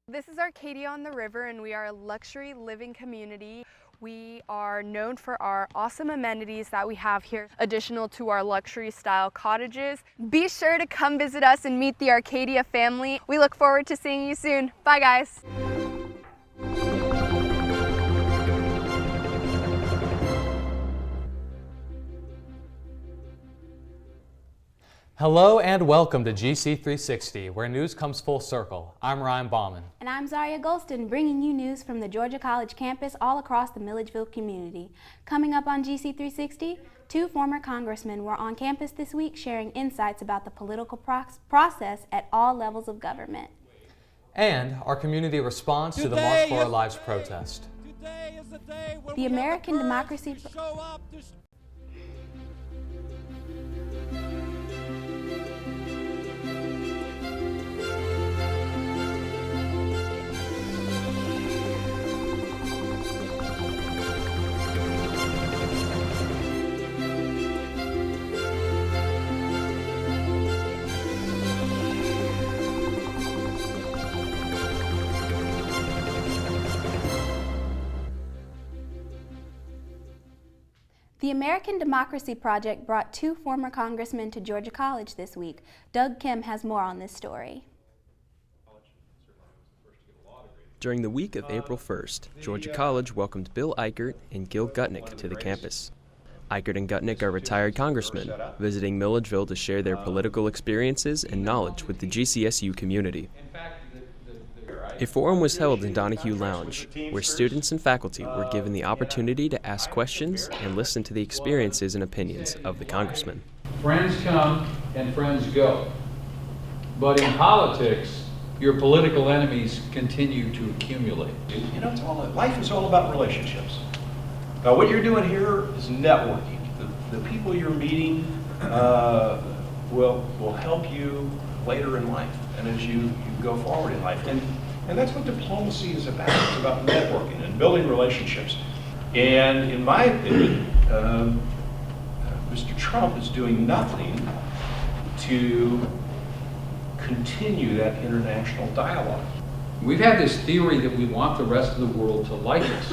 This is Arcadia on the River, and we are a luxury living community. We are known for our awesome amenities that we have here, additional to our luxury style cottages. Be sure to come visit us and meet the Arcadia family. We look forward to seeing you soon. Bye guys. Hello and welcome to GC360, where news comes full circle. I'm Ryan Bauman. And I'm Zaria Golston, bringing you news from the Georgia College campus all across the Milledgeville community. Coming up on GC360, two former congressmen were on campus this week sharing insights about the political process at all levels of government. And our community response to the March for Our Lives protest. The American Democracy The American Democracy Project brought two former congressmen to Georgia College this week. Doug Kim has more on this story. During the week of April 1st, Georgia College welcomed Bill Eichert and Gil Gutnick to the campus. Eichert and Gutnick are retired congressmen, visiting Milledgeville to share their political experiences and knowledge with the GCSU community. A forum was held in Donahue Lounge, where students and faculty were given the opportunity to ask questions and listen to the experiences and opinions of the congressman. Friends come and friends go, but in politics, your political enemies continue to accumulate. You know, life is all about relationships. What you're doing here is networking. The people you're meeting will help you later in life and as you go forward in life. And that's what diplomacy is about. It's about networking and building relationships. And in my opinion, Mr. Trump is doing nothing to continue that international dialogue. We've had this theory that we want the rest of the world to like us.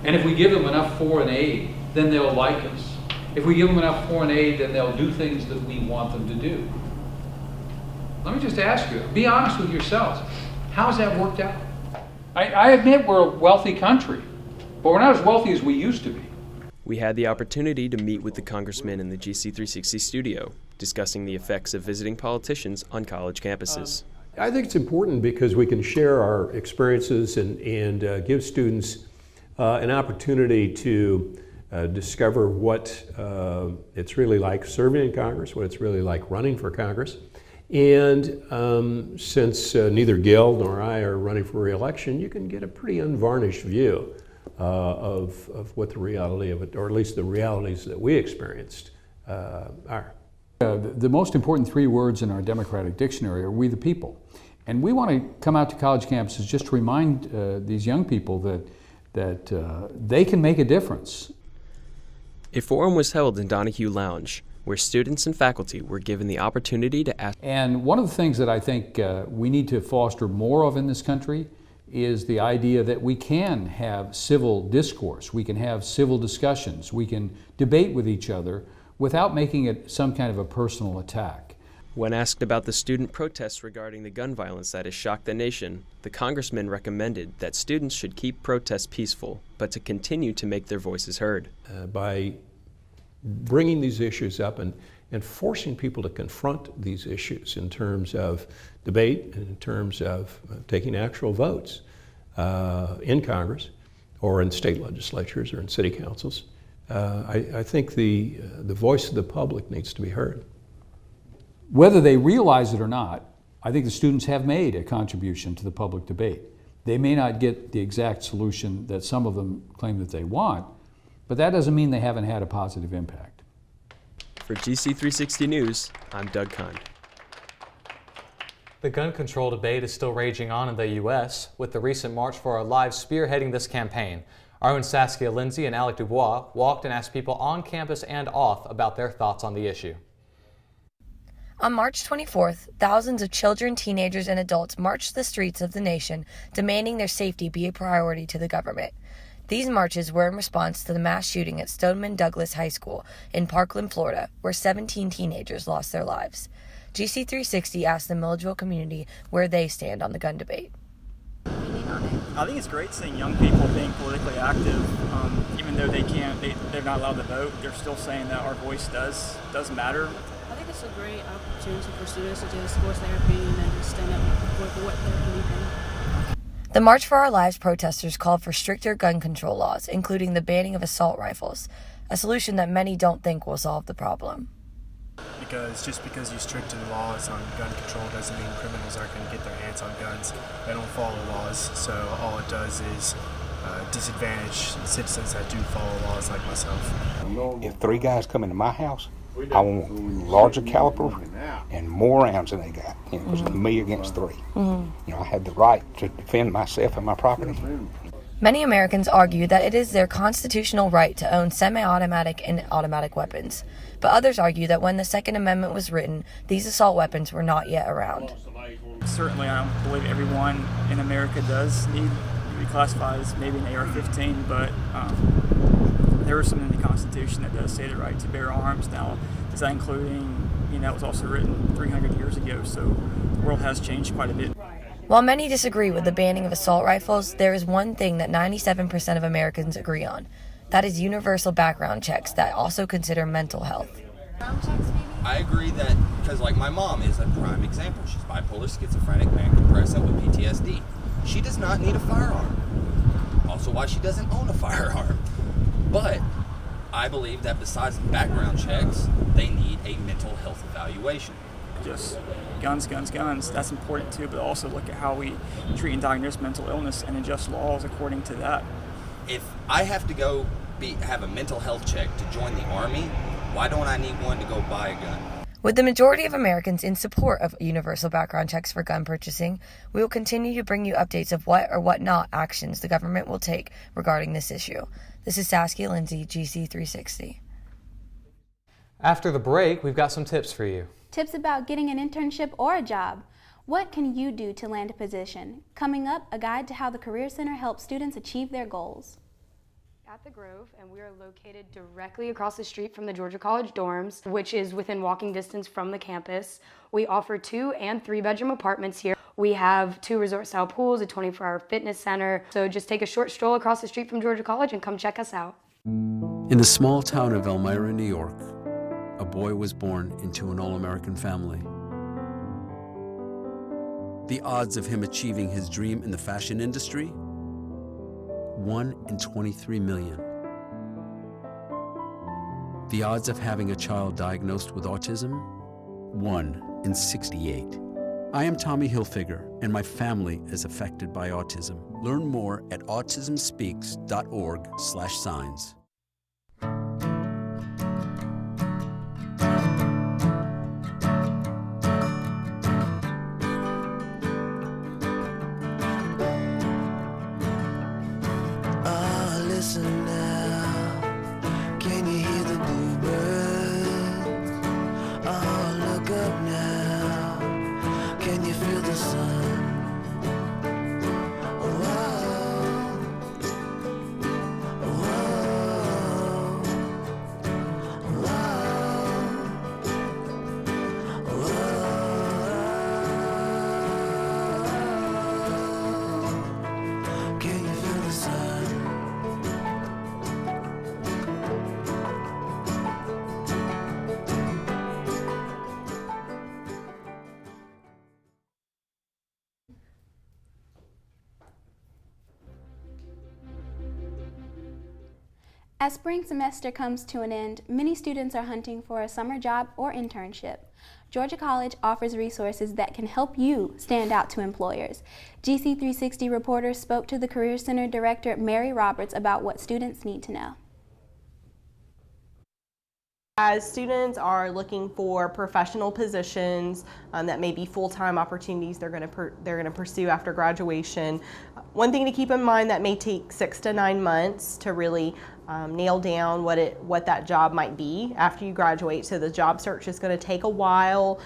And if we give them enough foreign aid, then they'll like us. If we give them enough foreign aid, then they'll do things that we want them to do. Let me just ask you, be honest with yourselves. How's that worked out? I admit we're a wealthy country, but we're not as wealthy as we used to be. We had the opportunity to meet with the congressmen in the GC360 studio, discussing the effects of visiting politicians on college campuses. I think it's important because we can share our experiences and give students an opportunity to discover what it's really like serving in Congress, what it's really like running for Congress. And since neither Gil nor I are running for re-election, you can get a pretty unvarnished view of what the reality of it, or at least the realities that we experienced, are. The most important three words in our Democratic dictionary are "we the people." And we want to come out to college campuses just to remind these young people that they can make a difference. A forum was held in Donahue Lounge, where students and faculty were given the opportunity to ask. And one of the things that I think we need to foster more of in this country is the idea that we can have civil discourse, we can have civil discussions, we can debate with each other without making it some kind of a personal attack. When asked about the student protests regarding the gun violence that has shocked the nation, the congressman recommended that students should keep protests peaceful, but to continue to make their voices heard. By bringing these issues up and forcing people to confront these issues in terms of debate and in terms of taking actual votes in Congress or in state legislatures or in city councils, I think the voice of the public needs to be heard. Whether they realize it or not, I think the students have made a contribution to the public debate. They may not get the exact solution that some of them claim that they want, but that doesn't mean they haven't had a positive impact. For GC360 News, I'm Doug Kahn. The gun control debate is still raging on in the U.S., with the recent March for Our Lives spearheading this campaign. Our own Saskia Lindsay and Alec Dubois walked and asked people on campus and off about their thoughts on the issue. On March 24th, thousands of children, teenagers, and adults marched the streets of the nation, demanding their safety be a priority to the government. These marches were in response to the mass shooting at Stoneman Douglas High School in Parkland, Florida, where 17 teenagers lost their lives. GC360 asked the Milledgeville community where they stand on the gun debate. I think it's great seeing young people being politically active, even though they're not allowed to vote. They're still saying that our voice does matter. I think it's a great opportunity for students to just voice their opinion and just stand up for what they believe in. The March for Our Lives protesters called for stricter gun control laws, including the banning of assault rifles, a solution that many don't think will solve the problem. Because just because you stricten laws on gun control doesn't mean criminals aren't going to get their hands on guns. They don't follow laws, so all it does is disadvantage citizens that do follow laws like myself. If 3 guys come into my house, I want larger caliber and more rounds than they got. It was me against 3. I had the right to defend myself and my property. Many Americans argue that it is their constitutional right to own semi-automatic and automatic weapons. But others argue that when the Second Amendment was written, these assault weapons were not yet around. Certainly, I don't believe everyone in America does need to be classified as maybe an AR-15, but there is something in the Constitution that does say the right to bear arms. Now, is that including, it was also written 300 years ago, so the world has changed quite a bit. While many disagree with the banning of assault rifles, there is one thing that 97% of Americans agree on. That is universal background checks that also consider mental health. I agree that, because my mom is a prime example. She's bipolar, schizophrenic, manic depressive with PTSD. She does not need a firearm. Also why she doesn't own a firearm. But I believe that besides background checks, they need a mental health evaluation. Just guns, that's important too, but also look at how we treat and diagnose mental illness and adjust laws according to that. If I have to go have a mental health check to join the Army, why don't I need one to go buy a gun? With the majority of Americans in support of universal background checks for gun purchasing, we will continue to bring you updates of what or what not actions the government will take regarding this issue. This is Saskia Lindsay, GC360. After the break, we've got some tips for you. Tips about getting an internship or a job. What can you do to land a position? Coming up, a guide to how the Career Center helps students achieve their goals. At the Grove, and we are located directly across the street from the Georgia College dorms, which is within walking distance from the campus. We offer 2- and 3-bedroom apartments here. We have 2 resort-style pools, a 24-hour fitness center. So just take a short stroll across the street from Georgia College and come check us out. In the small town of Elmira, New York, a boy was born into an all-American family. The odds of him achieving his dream in the fashion industry? 1 in 23 million. The odds of having a child diagnosed with autism? 1 in 68. I am Tommy Hilfiger, and my family is affected by autism. Learn more at autismspeaks.org/signs. Listen now, can you hear the bluebirds? Oh, look up now, can you feel the sun? Can you feel the sun? As spring semester comes to an end, many students are hunting for a summer job or internship. Georgia College offers resources that can help you stand out to employers. GC360 reporters spoke to the Career Center Director, Mary Roberts, about what students need to know. As students are looking for professional positions that may be full-time opportunities they're going to pursue after graduation, one thing to keep in mind that may take 6 to 9 months to really nail down what that job might be after you graduate. So the job search is going to take a while.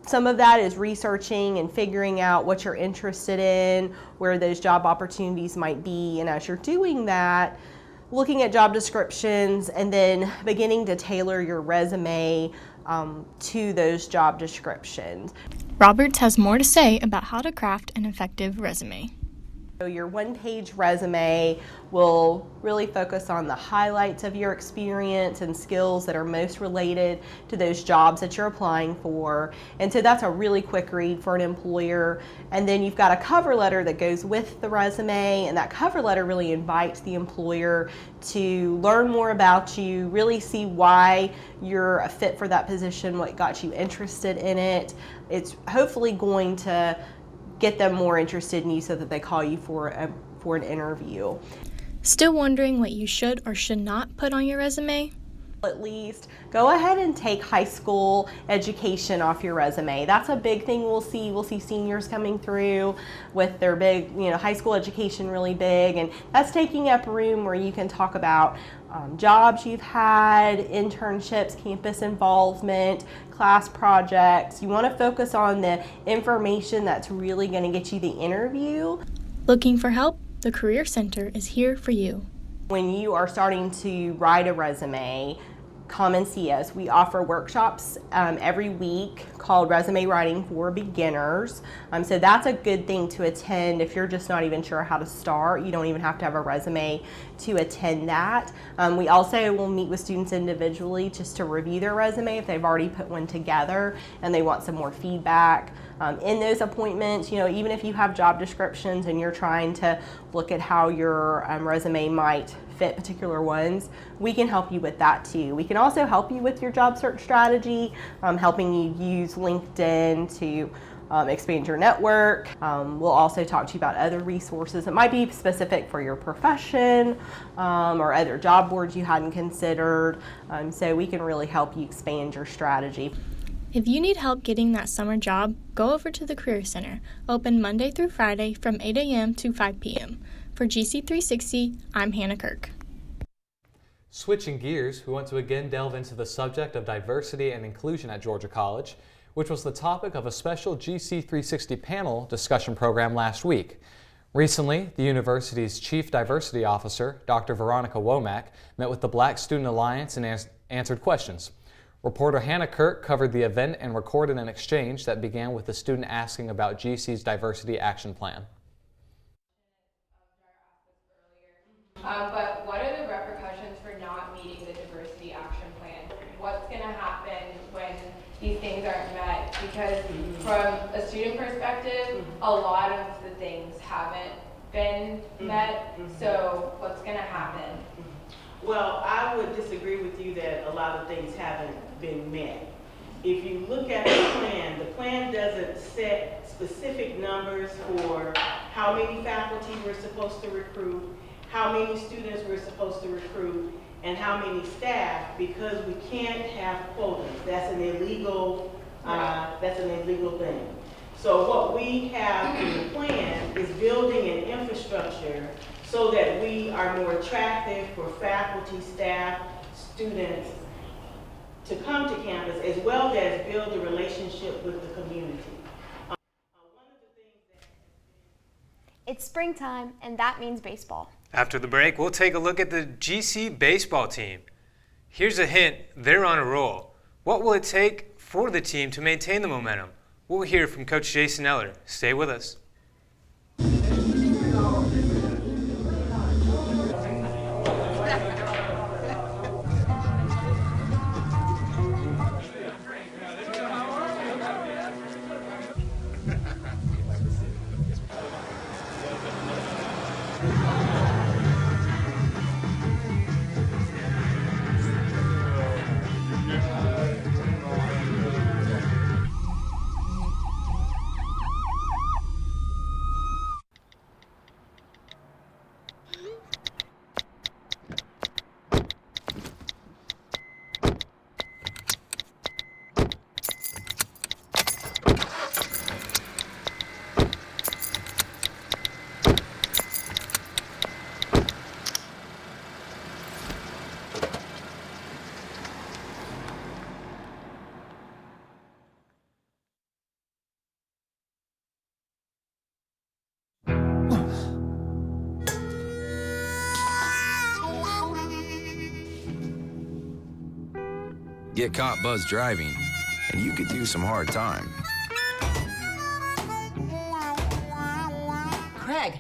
Some of that is researching and figuring out what you're interested in, where those job opportunities might be, and as you're doing that, looking at job descriptions and then beginning to tailor your resume to those job descriptions. Roberts has more to say about how to craft an effective resume. So your one-page resume will really focus on the highlights of your experience and skills that are most related to those jobs that you're applying for. And so that's a really quick read for an employer. And then you've got a cover letter that goes with the resume, and that cover letter really invites the employer to learn more about you, really see why you're a fit for that position, what got you interested in it. It's hopefully going to get them more interested in you so that they call you for an interview. Still wondering what you should or should not put on your resume? At least go ahead and take high school education off your resume. That's a big thing we'll see. We'll see seniors coming through with their big, high school education really big, and that's taking up room where you can talk about jobs you've had, internships, campus involvement, class projects. You want to focus on the information that's really going to get you the interview. Looking for help? The Career Center is here for you. When you are starting to write a resume, come and see us. We offer workshops every week called Resume Writing for Beginners. So that's a good thing to attend if you're just not even sure how to start. You don't even have to have a resume to attend that. We also will meet with students individually just to review their resume if they've already put one together and they want some more feedback. In those appointments, even if you have job descriptions and you're trying to look at how your resume might fit particular ones, we can help you with that too. We can also help you with your job search strategy, helping you use LinkedIn to expand your network. We'll also talk to you about other resources that might be specific for your profession or other job boards you hadn't considered. So we can really help you expand your strategy. If you need help getting that summer job, go over to the Career Center, open Monday through Friday from 8 a.m. to 5 p.m. For GC360, I'm Hannah Kirk. Switching gears, we want to again delve into the subject of diversity and inclusion at Georgia College, which was the topic of a special GC360 panel discussion program last week. Recently, the university's Chief Diversity Officer, Dr. Veronica Womack, met with the Black Student Alliance and answered questions. Reporter Hannah Kirk covered the event and recorded an exchange that began with the student asking about GC's Diversity Action Plan. But what are the repercussions for not meeting the Diversity Action Plan? What's going to happen when these things aren't met? Because from a student perspective, a lot of the things haven't been met, so what's going to happen? Well, I would disagree with you that a lot of things haven't been met. If you look at the plan doesn't set specific numbers for how many faculty we're supposed to recruit, how many students we're supposed to recruit, and how many staff, because we can't have quotas. That's an illegal thing. So what we have in the plan is building an infrastructure so that we are more attractive for faculty, staff, students to come to campus, as well as build a relationship with the community. It's springtime, and that means baseball. After the break, we'll take a look at the GC baseball team. Here's a hint, they're on a roll. What will it take for the team to maintain the momentum? We'll hear from Coach Jason Eller. Stay with us. Get caught buzz driving, and you could do some hard time. Craig,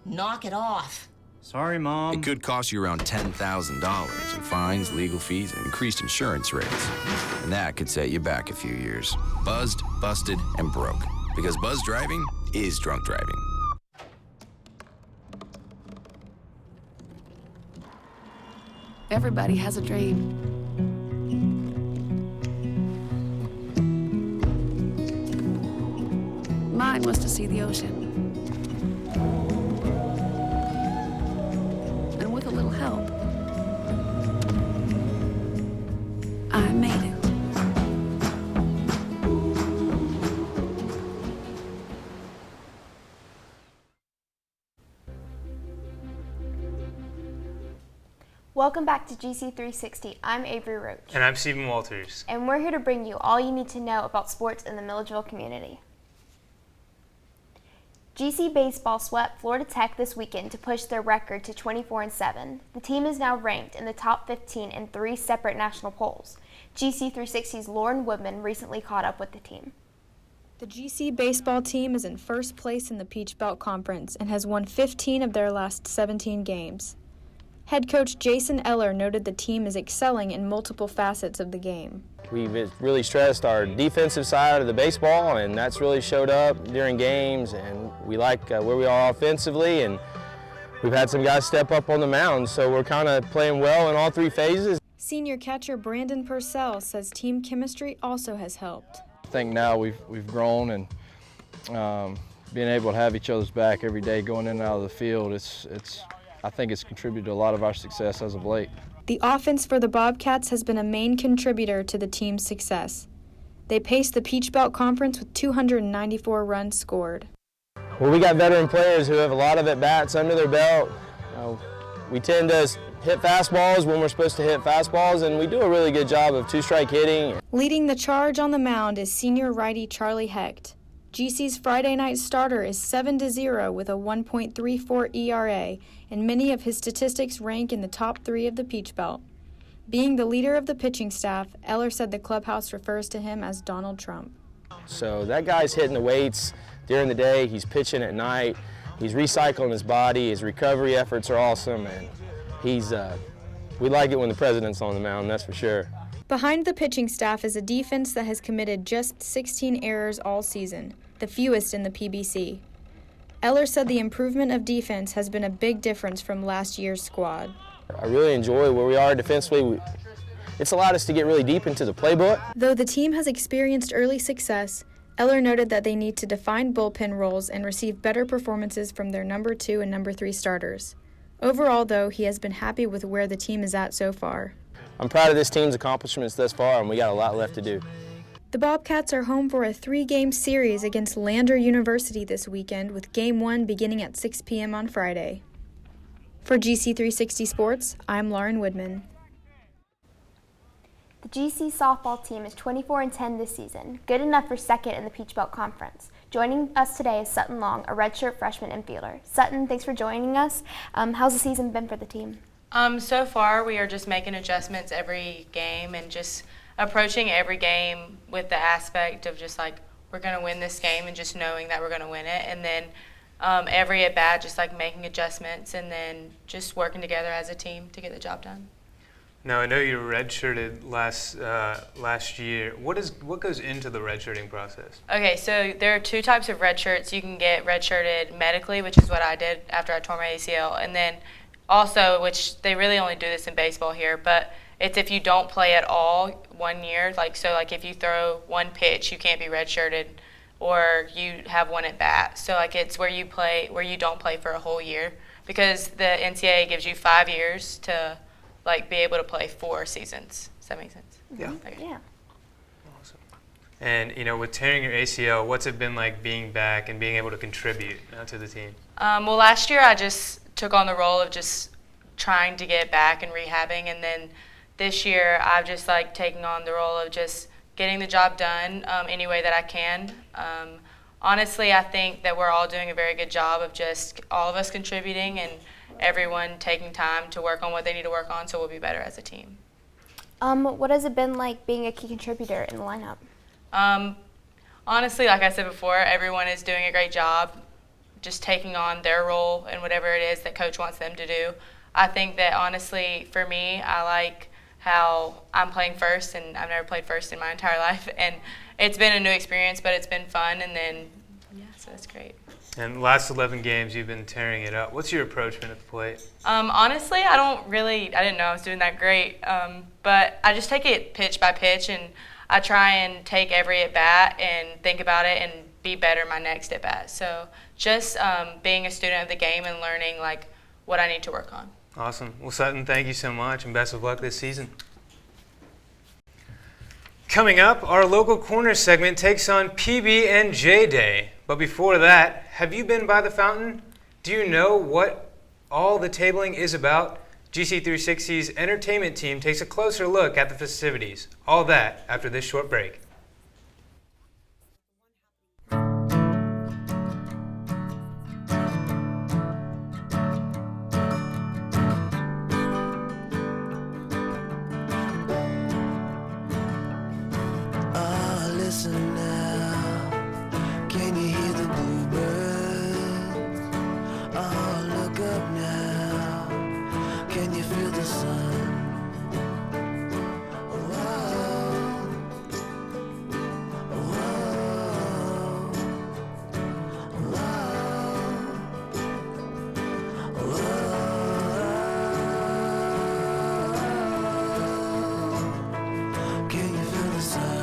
knock it off. Sorry, Mom. It could cost you around $10,000 in fines, legal fees, and increased insurance rates. And that could set you back a few years. Buzzed, busted, and broke. Because buzz driving is drunk driving. Everybody has a dream. Mine was to see the ocean. And with a little help, I made it. Welcome back to GC360. I'm Avery Roach. And I'm Stephen Walters. And we're here to bring you all you need to know about sports in the Milledgeville community. GC Baseball swept Florida Tech this weekend to push their record to 24-7. The team is now ranked in the top 15 in 3 separate national polls. GC360's Lauren Woodman recently caught up with the team. The GC baseball team is in first place in the Peach Belt Conference and has won 15 of their last 17 games. Head coach Jason Eller noted the team is excelling in multiple facets of the game. We've really stressed our defensive side of the baseball, and that's really showed up during games, and we like where we are offensively, and we've had some guys step up on the mound, so we're kind of playing well in all 3 phases. Senior catcher Brandon Purcell says team chemistry also has helped. I think now we've grown, and being able to have each other's back every day going in and out of the field, I think it's contributed to a lot of our success as of late. The offense for the Bobcats has been a main contributor to the team's success. They paced the Peach Belt Conference with 294 runs scored. Well, we got veteran players who have a lot of at-bats under their belt. We tend to hit fastballs when we're supposed to hit fastballs, and we do a really good job of 2-strike hitting. Leading the charge on the mound is senior righty Charlie Hecht. GC's Friday night starter is 7-0 with a 1.34 ERA, and many of his statistics rank in the top 3 of the Peach Belt. Being the leader of the pitching staff, Eller said the clubhouse refers to him as Donald Trump. So that guy's hitting the weights during the day, he's pitching at night, he's recycling his body, his recovery efforts are awesome, and we like it when the president's on the mound, that's for sure. Behind the pitching staff is a defense that has committed just 16 errors all season, the fewest in the PBC. Eller said the improvement of defense has been a big difference from last year's squad. I really enjoy where we are defensively. It's allowed us to get really deep into the playbook. Though the team has experienced early success, Eller noted that they need to define bullpen roles and receive better performances from their number 2 and number 3 starters. Overall, though, he has been happy with where the team is at so far. I'm proud of this team's accomplishments thus far, and we got a lot left to do. The Bobcats are home for a 3-game series against Lander University this weekend, with Game 1 beginning at 6 p.m. on Friday. For GC360 Sports, I'm Lauren Woodman. The GC softball team is 24-10 this season, good enough for second in the Peach Belt Conference. Joining us today is Sutton Long, a redshirt freshman infielder. Sutton, thanks for joining us. How's the season been for the team? So far, we are just making adjustments every game and just approaching every game with the aspect of just like, we're going to win this game and just knowing that we're going to win it. And then every at-bat, just like making adjustments and then just working together as a team to get the job done. Now, I know you redshirted last year. What goes into the redshirting process? Okay, so there are 2 types of red shirts. You can get redshirted medically, which is what I did after I tore my ACL, and then also, which they really only do this in baseball here, but it's if you don't play at all 1 year, like if you throw 1 pitch, you can't be redshirted, or you have 1 at bat. So like it's where you don't play for a whole year, because the NCAA gives you 5 years to like be able to play 4 seasons. Does that make sense? Yeah. Okay. Yeah. Awesome. And with tearing your ACL, what's it been like being back and being able to contribute to the team? Well, last year I just took on the role of just trying to get back and rehabbing, and then this year I've just like taken on the role of just getting the job done any way that I can. Honestly, I think that we're all doing a very good job of just all of us contributing and everyone taking time to work on what they need to work on, so we'll be better as a team. What has it been like being a key contributor in the lineup? Honestly, like I said before, everyone is doing a great job just taking on their role and whatever it is that coach wants them to do. I think that honestly, for me, I like how I'm playing first, and I've never played first in my entire life, and it's been a new experience, but it's been fun, and then, yeah, so it's great. And last 11 games, you've been tearing it up. What's your approach been at the plate? Honestly, I didn't know I was doing that great, but I just take it pitch by pitch, and I try and take every at-bat and think about it and be better my next at-bat. So just being a student of the game and learning like what I need to work on. Awesome. Well, Sutton, thank you so much, and best of luck this season. Coming up, our local corner segment takes on PB&J Day. But before that, have you been by the fountain? Do you know what all the tabling is about? GC360's entertainment team takes a closer look at the festivities. All that after this short break. Listen now, can you hear the bluebirds? Oh, look up now, can you feel the sun? Whoa, whoa, whoa, whoa. Can you feel the sun?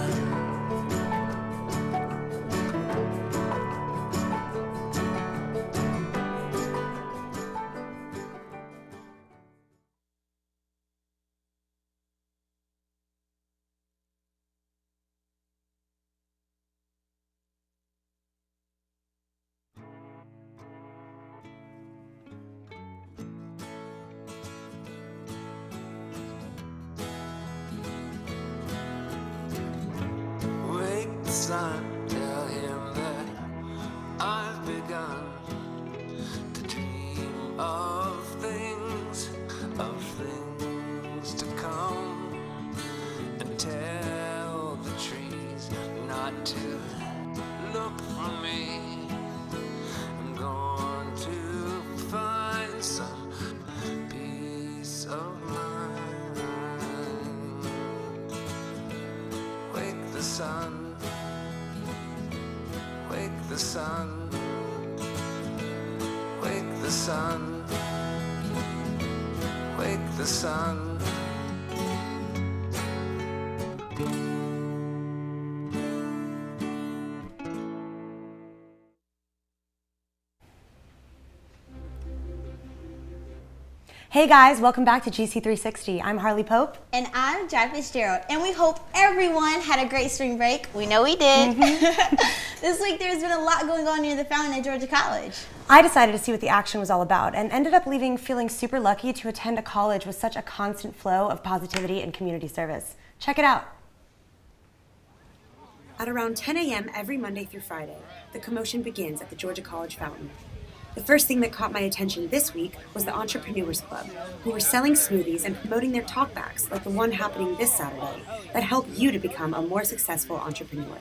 Son, tell him that I've begun to dream of things to come, and tell the trees not to look for me. I'm going to find some peace of mind. Wake the sun. Wake the sun, wake the sun, wake the sun. Hey guys, welcome back to GC360. I'm Harley Pope. And I'm Jack Fitzgerald. And we hope everyone had a great spring break. We know we did. This week there's been a lot going on near the fountain at Georgia College. I decided to see what the action was all about and ended up leaving feeling super lucky to attend a college with such a constant flow of positivity and community service. Check it out. At around 10 a.m. every Monday through Friday, the commotion begins at the Georgia College fountain. The first thing that caught my attention this week was the Entrepreneurs Club, who were selling smoothies and promoting their talkbacks like the one happening this Saturday that help you to become a more successful entrepreneur.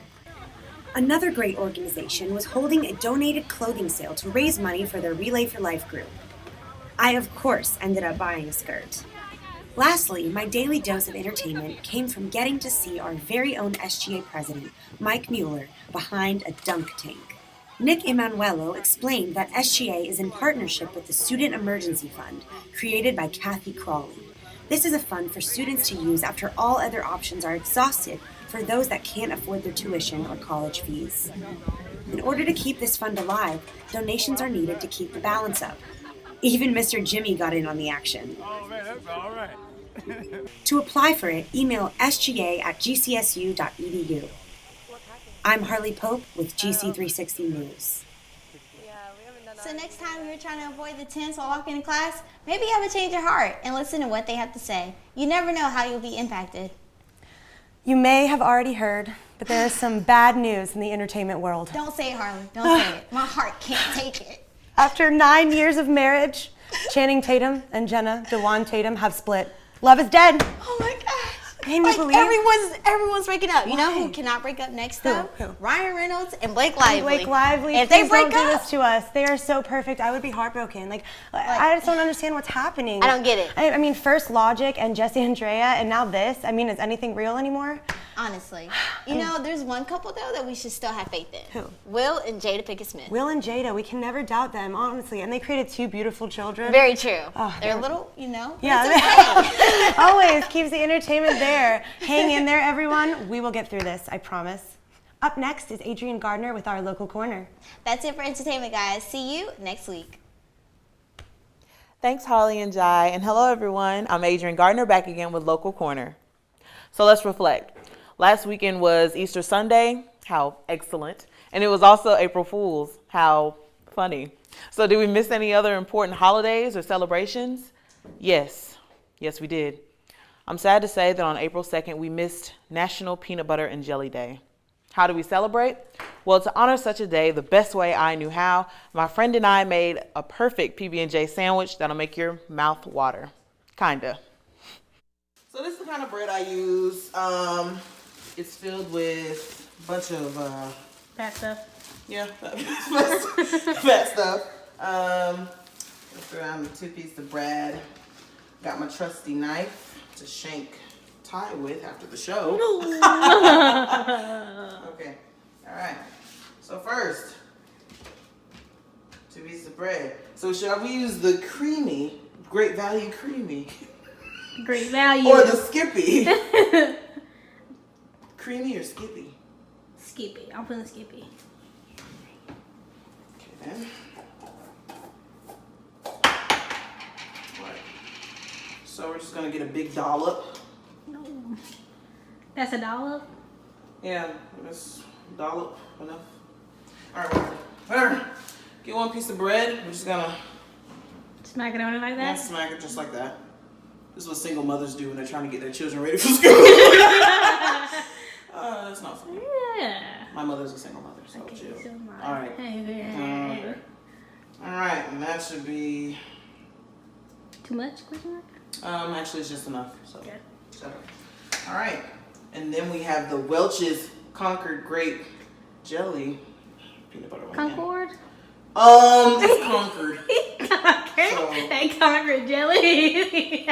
Another great organization was holding a donated clothing sale to raise money for their Relay for Life group. I, of course, ended up buying a skirt. Lastly, my daily dose of entertainment came from getting to see our very own SGA president, Mike Mueller, behind a dunk tank. Nick Emanuelo explained that SGA is in partnership with the Student Emergency Fund, created by Kathy Crawley. This is a fund for students to use after all other options are exhausted for those that can't afford their tuition or college fees. In order to keep this fund alive, donations are needed to keep the balance up. Even Mr. Jimmy got in on the action. Oh man, that's all right. To apply for it, email sga@gcsu.edu. I'm Harley Pope with GC360 News. So next time you're trying to avoid the tents while walking in class, maybe have a change of heart and listen to what they have to say. You never know how you'll be impacted. You may have already heard, but there is some bad news in the entertainment world. Don't say it, Harley. Don't say it. My heart can't take it. After 9 years of marriage, Channing Tatum and Jenna Dewan Tatum have split. Love is dead. Oh my gosh. Can you believe everyone's breaking up? You know who cannot break up next though? Ryan Reynolds and Blake Lively. Blake Lively. If they please break don't do up, this to us. They are so perfect. I would be heartbroken. I just don't understand what's happening. I don't get it. I mean, first Logic and Jesse Andrea, and now this. I mean, is anything real anymore? honestly. You know, there's one couple though that we should still have faith in. Who? Will and Jada Pinkett Smith. Will and Jada, we can never doubt them, honestly. And they created two beautiful children. Very true. Oh, they're a little, you know. Yeah, it's okay. always keeps the entertainment there. Hang in there, everyone. We will get through this, I promise. Up next is Adrienne Gardner with our Local Corner. That's it for entertainment, guys. See you next week. Thanks, Holly and Jai. And hello, everyone. I'm Adrienne Gardner, back again with Local Corner. So let's reflect. Last weekend was Easter Sunday. How excellent. And it was also April Fool's. How funny. So did we miss any other important holidays or celebrations? Yes. Yes, we did. I'm sad to say that on April 2nd, we missed National Peanut Butter and Jelly Day. How do we celebrate? Well, to honor such a day, the best way I knew how, my friend and I made a perfect PB&J sandwich that'll make your mouth water. Kinda. So this is the kind of bread I use. It's filled with a bunch of fat stuff. Yeah, fat stuff. Let's around 2 pieces of bread. Got my trusty knife to shank Ty with after the show. Okay, all right. So first, 2 pieces of bread. So shall we use the creamy, Great Value creamy? Great Value. Or the Skippy? Creamy or Skippy? Skippy. I'm feeling Skippy. Okay then. Alright. So we're just gonna get a big dollop. No. That's a dollop? Yeah, this dollop enough. Alright, whatever. Get 1 piece of bread. We're just gonna smack it on it like that? Smack it just like that. This is what single mothers do when they're trying to get their children ready for school. That's not funny. Yeah. My mother's a single mother, so okay, chill. So Alright. Alright, and that should be... Too much, question mark? Actually it's just enough, so. Okay. Alright, and then we have the Welch's Concord Grape Jelly peanut butter. Concord? It's Concord. So. That Concord jelly.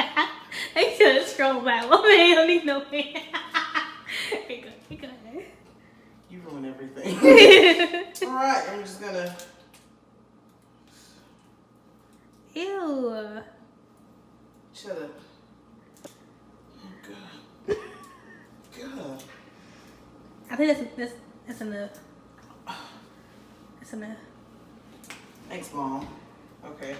They should have scrolled back. Well, man, I don't need no man. Go ahead. You ruin everything. Alright, I'm just gonna... Ew. Shut up. Oh, God. God. I think that's enough. That's enough. Thanks, Mom. Okay.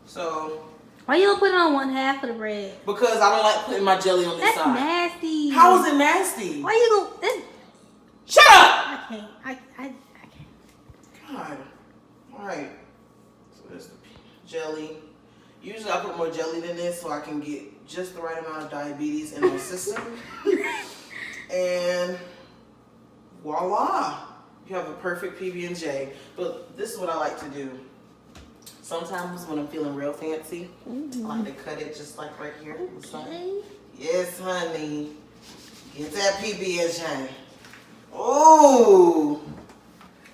So... Why you don't put it on 1/2 of the bread? Because I don't like putting my jelly on this side. That's nasty. How is it nasty? Why you go... Shut up! I can't. I can't. God. Alright. So there's the jelly. Usually I put more jelly than this so I can get just the right amount of diabetes in my system. And voila. You have a perfect PB&J. But this is what I like to do. Sometimes when I'm feeling real fancy, I like to cut it just like right here. Okay. Yes, honey. Get that PB&J. Oh.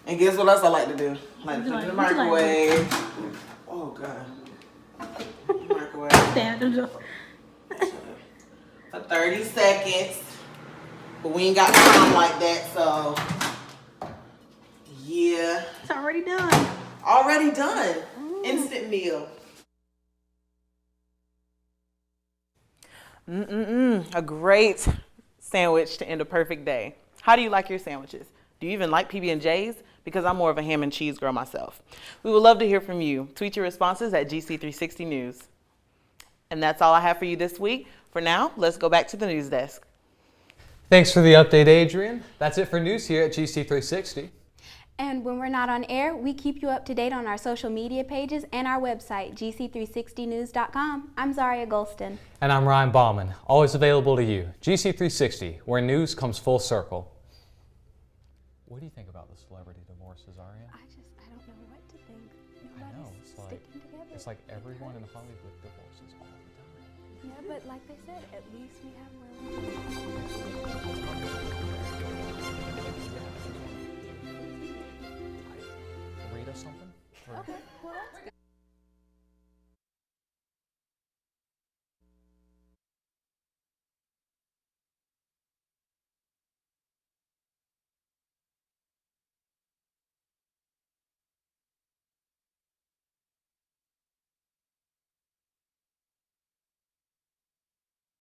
And guess what else I like to do? I like to put it in the microwave. Oh, God. Microwave. For 30 seconds. But we ain't got time like that, so yeah. It's already done. Already done. Instant meal. A great sandwich to end a perfect day. How do you like your sandwiches? Do you even like PB&Js? Because I'm more of a ham and cheese girl myself. We would love to hear from you. Tweet your responses at GC360 News. And that's all I have for you this week. For now, let's go back to the news desk. Thanks for the update, Adrienne. That's it for news here at GC360. And when we're not on air, we keep you up to date on our social media pages and our website, gc360news.com. I'm Zaria Golston. And I'm Ryan Bauman, always available to you. GC360, where news comes full circle. What do you think about the celebrity divorces, Zaria? I don't know what to think. I know, it's like everyone in Hollywood divorces all the time. Yeah, But like they said, at least we have more. Read us something? Okay, well that's good.